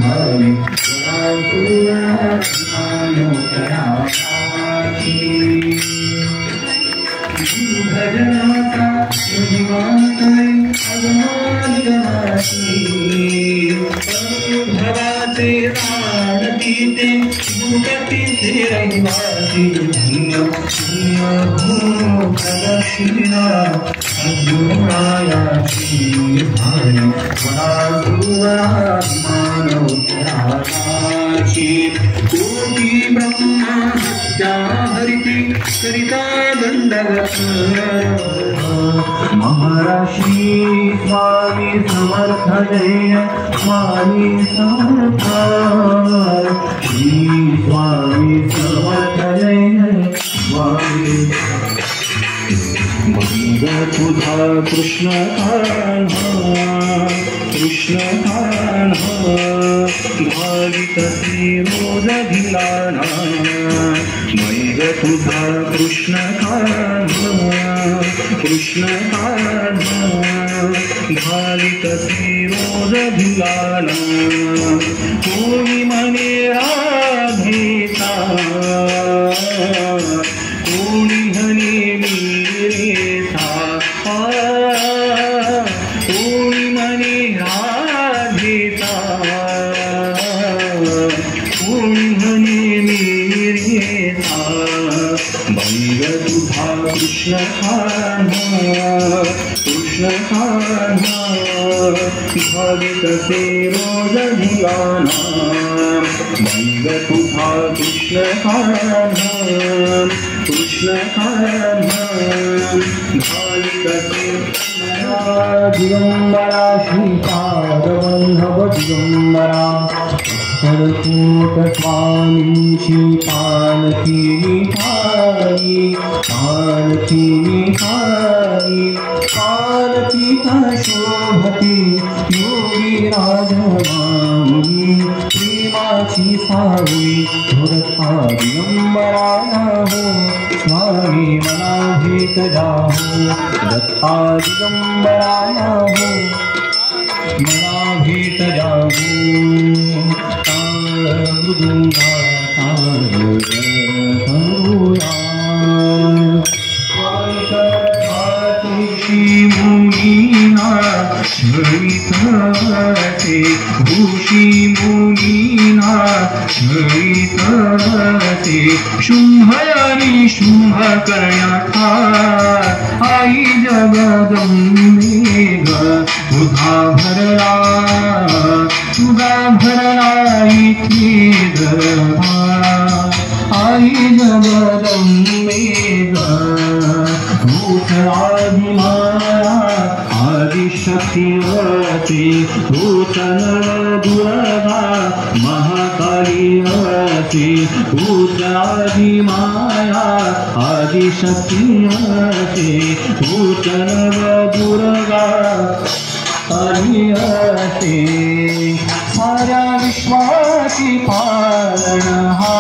Hare भजनाचा महिमातले भवाचे राणतीते भूगतीचे रहिवासी धन्य धन्य भूप्रदक्षिणा सद्गुणायाची भारी वराधुवरामानवराची कोटी ब्रह्मा हत्या हरिती करिता दंडवत महर्षी स्वामी समर्थ जय स्वामी समर्थ श्री स्वामी समर्थ जय स्वामी तुझा कृष्ण कान्हा भावित रोज भिलाना मैग तुझा कृष्ण कान्हा भावित रोज भिलाना कोणी मने राधेता कोणी हने मीरेता कोणी मने राधेता कोणी हने मीरेता बैग तुझा कृष्ण कान्हा भावित रोज भिलाना बैग तुझा कृष्ण कान्हा भावित दिगंबरा श्रीपादवल्लभ दिगंबरा सरकूट स्वामी श्रीपालकी शोभती योगी राजमांगी प्रेमाची सावळी धुरता दिगंबराया हो स्वामी मला भेट जाहो दत्ता दिगंबराया हो मला भेट जाहो मृदुंगा भूषी मुनीना छळीतसे शुंभयानी शुंभ करण्याचा आई जगदंबे ग तुझा भरला इथे दरबार आई जगदंबे ग भूत आदिमाया आदिशक्तिवती भूतन दुर्गा महाकालीवती भूत आदिमाया आदिशक्तिवती भूतन दुर्गा कालीवती साऱ्या विश्वाची पालनहार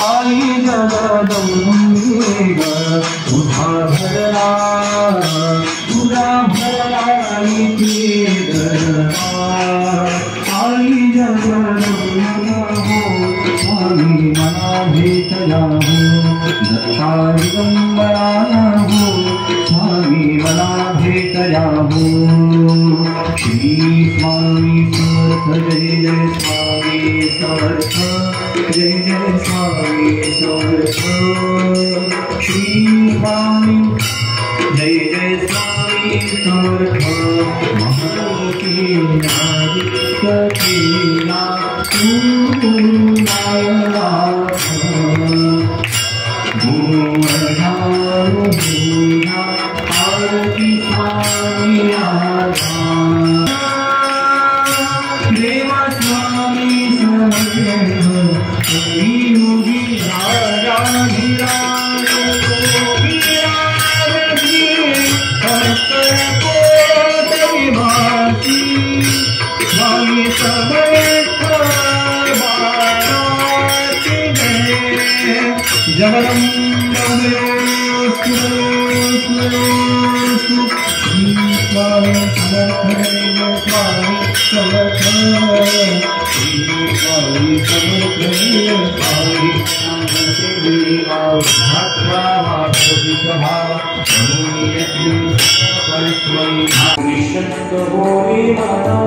आई जगदंबे ग तुझा भरला इथे दरबार आई जगदंबे स्वामी मला भेट जाहो दत्ता दिगंबराया हो स्वामी मला भेट जाहो श्री स्वामी समर्थ जय जय स्वामी समर्थ जय जय स्वामी समर्थ श्री स्वामी जय जय स्वामी समर्थ महाकी नादिकतीला तुनायला भूवधारुभूया आरती स्वामी आधार देवा स्वामी समर्थ योगी राजा स्वामी समर्थ जगदंबा स्वामी समर्थन स्वामी समर्थ स्वामी समर्थ स्वामी कृष्ण बोले माता